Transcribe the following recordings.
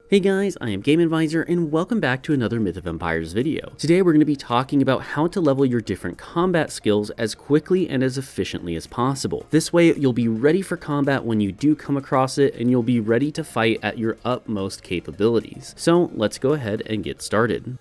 Hey guys, I am Game Advisor and welcome back to another Myth of Empires video. Today we're going to be talking about how to level your different combat skills as quickly and as efficiently as possible. This way you'll be ready for combat when you do come across it, and you'll be ready to fight at your utmost capabilities. So let's go ahead and get started.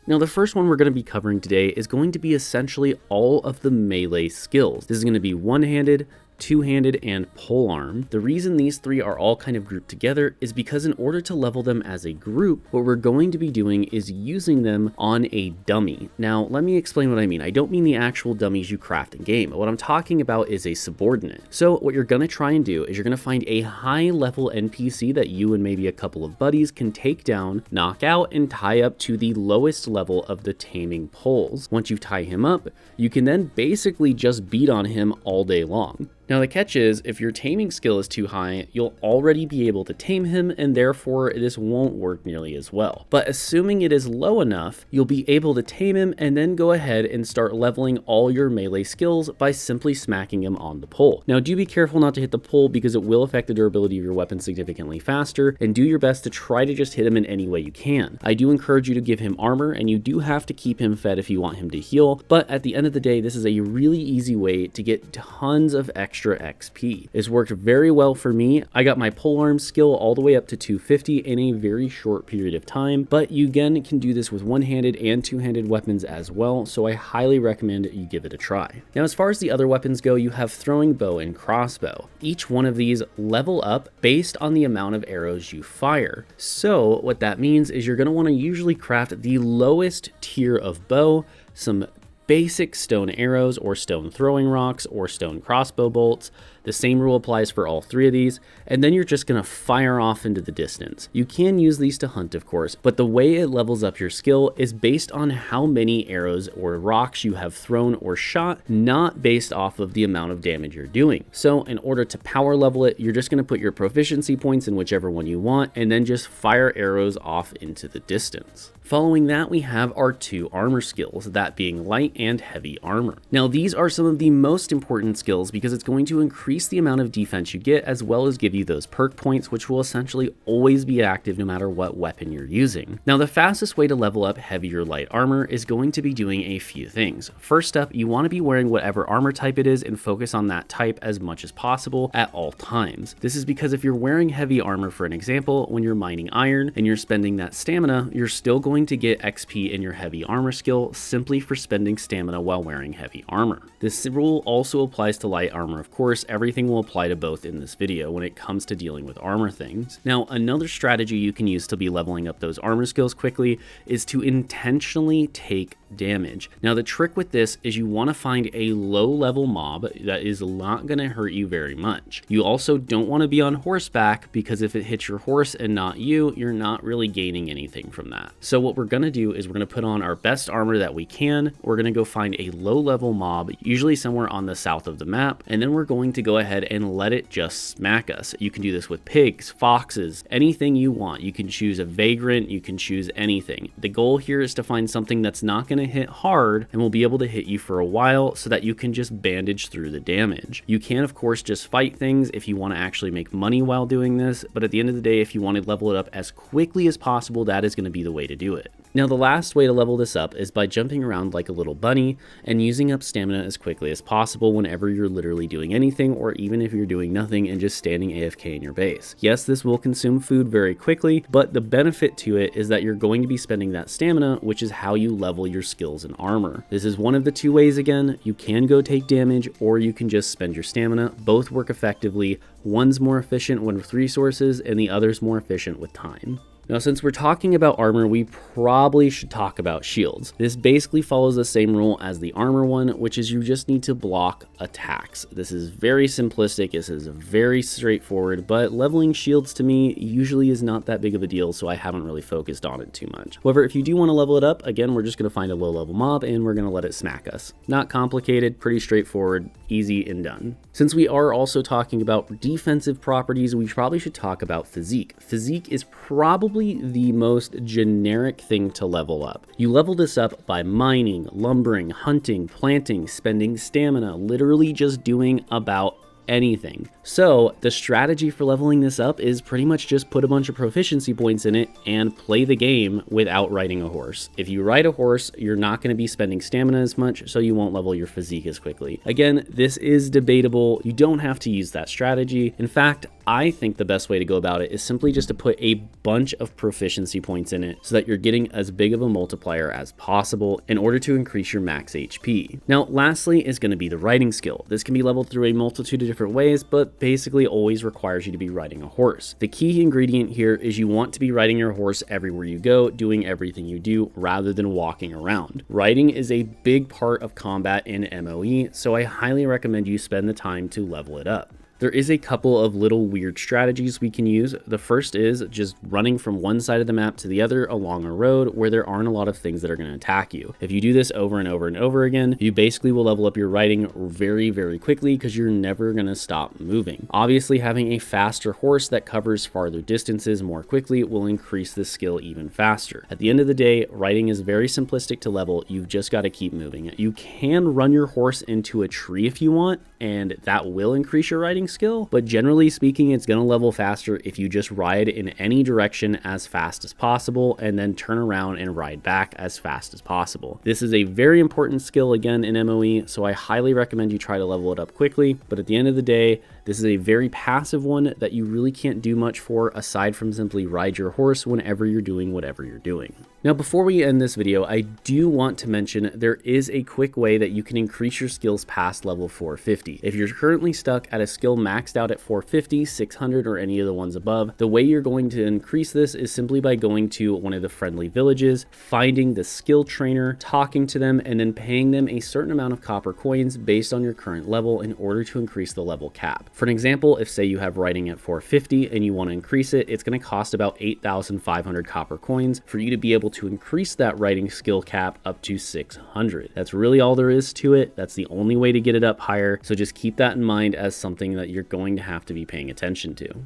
Now the first one we're going to be covering today is going to be essentially all of the melee skills. This is going to be one-handed, two-handed, and polearm. The reason these three are all kind of grouped together is because in order to level them as a group, what we're going to be doing is using them on a dummy. Now let me explain what I mean. I don't mean the actual dummies you craft in game. What I'm talking about is a subordinate. So what you're going to try and do is you're going to find a high level NPC that you and maybe a couple of buddies can take down, knock out, and tie up to the lowest level of the taming poles. Once you tie him up, you can then basically just beat on him all day long. Now the catch is, if your taming skill is too high, you'll already be able to tame him, and therefore this won't work nearly as well. But assuming it is low enough, you'll be able to tame him and then go ahead and start leveling all your melee skills by simply smacking him on the pole. Now do be careful not to hit the pole because it will affect the durability of your weapon significantly faster, and do your best to try to just hit him in any way you can. I do encourage you to give him armor, and you do have to keep him fed if you want him to heal, but at the end of the day, this is a really easy way to get tons of extra XP. It's worked very well for me. I got my polearm skill all the way up to 250 in a very short period of time, but you again can do this with one-handed and two-handed weapons as well, so I highly recommend you give it a try. Now as far as the other weapons go, you have throwing bow and crossbow. Each one of these level up based on the amount of arrows you fire. So what that means is you're going to want to usually craft the lowest tier of bow, some basic stone arrows or stone throwing rocks or stone crossbow bolts. The same rule applies for all three of these, and then you're just going to fire off into the distance. You can use these to hunt, of course, but the way it levels up your skill is based on how many arrows or rocks you have thrown or shot, not based off of the amount of damage you're doing. So in order to power level it, you're just going to put your proficiency points in whichever one you want, and then just fire arrows off into the distance. Following that, we have our two armor skills, that being light and heavy armor. Now these are some of the most important skills because it's going to increase the amount of defense you get, as well as give you those perk points, which will essentially always be active no matter what weapon you're using. Now the fastest way to level up heavy or light armor is going to be doing a few things. First up, you want to be wearing whatever armor type it is and focus on that type as much as possible at all times. This is because if you're wearing heavy armor, for an example, when you're mining iron and you're spending that stamina, you're still going to get XP in your heavy armor skill simply for spending stamina while wearing heavy armor. This rule also applies to light armor, of course. Everything will apply to both in this video when it comes to dealing with armor things. Now, another strategy you can use to be leveling up those armor skills quickly is to intentionally take damage. Now, the trick with this is you want to find a low level mob that is not going to hurt you very much. You also don't want to be on horseback because if it hits your horse and not you, you're not really gaining anything from that. So what we're going to do is we're going to put on our best armor that we can. We're going to go find a low level mob, usually somewhere on the south of the map, and then we're going to go ahead and let it just smack us. You can do this with pigs, foxes, anything you want. You can choose a vagrant, you can choose anything. The goal here is to find something that's not going to hit hard and will be able to hit you for a while so that you can just bandage through the damage. You can of course just fight things if you want to actually make money while doing this, but at the end of the day, if you want to level it up as quickly as possible, that is going to be the way to do it. Now the last way to level this up is by jumping around like a little bunny and using up stamina as quickly as possible whenever you're literally doing anything, or even if you're doing nothing and just standing AFK in your base. Yes, this will consume food very quickly, but the benefit to it is that you're going to be spending that stamina, which is how you level your skills and armor. This is one of the two ways. Again, you can go take damage or you can just spend your stamina. Both work effectively. One's more efficient with resources and the other's more efficient with time. Now, since we're talking about armor, we probably should talk about shields. This basically follows the same rule as the armor one, which is you just need to block attacks. This is very simplistic, this is very straightforward, but leveling shields to me usually is not that big of a deal, so I haven't really focused on it too much. However, if you do want to level it up, again, we're just going to find a low level mob and we're going to let it smack us. Not complicated, pretty straightforward, easy and done. Since we are also talking about defensive properties, we probably should talk about Physique. Physique is probably the most generic thing to level up. You level this up by mining, lumbering, hunting, planting, spending stamina, literally just doing about anything. So the strategy for leveling this up is pretty much just put a bunch of proficiency points in it and play the game without riding a horse. If you ride a horse, you're not going to be spending stamina as much, so you won't level your physique as quickly. Again, this is debatable. You don't have to use that strategy. In fact, I think the best way to go about it is simply just to put a bunch of proficiency points in it so that you're getting as big of a multiplier as possible in order to increase your max HP. Now, lastly is going to be the riding skill. This can be leveled through a multitude of different ways, but basically always requires you to be riding a horse. The key ingredient here is you want to be riding your horse everywhere you go, doing everything you do rather than walking around. Riding is a big part of combat in MOE, so I highly recommend you spend the time to level it up. There is a couple of little weird strategies we can use. The first is just running from one side of the map to the other along a road where there aren't a lot of things that are going to attack you. If you do this over and over and over again, you basically will level up your riding very, very quickly because you're never going to stop moving. Obviously, having a faster horse that covers farther distances more quickly will increase the skill even faster. At the end of the day, riding is very simplistic to level. You've just got to keep moving. You can run your horse into a tree if you want, and that will increase your riding skill, but generally speaking, it's going to level faster if you just ride in any direction as fast as possible and then turn around and ride back as fast as possible. This is a very important skill again in MOE, so I highly recommend you try to level it up quickly, but at the end of the day, this is a very passive one that you really can't do much for aside from simply ride your horse whenever you're doing whatever you're doing. Now, before we end this video, I do want to mention there is a quick way that you can increase your skills past level 450. If you're currently stuck at a skill maxed out at 450, 600, or any of the ones above, the way you're going to increase this is simply by going to one of the friendly villages, finding the skill trainer, talking to them, and then paying them a certain amount of copper coins based on your current level in order to increase the level cap. For an example, if say you have riding at 450 and you want to increase it, it's going to cost about 8,500 copper coins for you to be able to increase that riding skill cap up to 600. That's really all there is to it. That's the only way to get it up higher. So just keep that in mind as something that you're going to have to be paying attention to.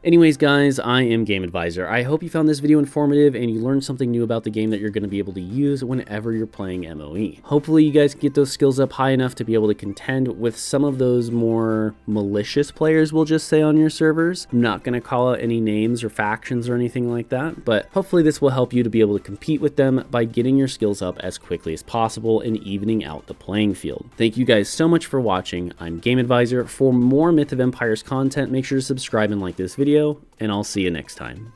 Anyways, guys, I am Game Advisor. I hope you found this video informative and you learned something new about the game that you're going to be able to use whenever you're playing MOE. Hopefully you guys get those skills up high enough to be able to contend with some of those more malicious players, we'll just say, on your servers. I'm not going to call out any names or factions or anything like that, but hopefully this will help you to be able to compete with them by getting your skills up as quickly as possible and evening out the playing field. Thank you guys so much for watching. I'm Game Advisor. For more Myth of Empires content, make sure to subscribe and like this video, and I'll see you next time.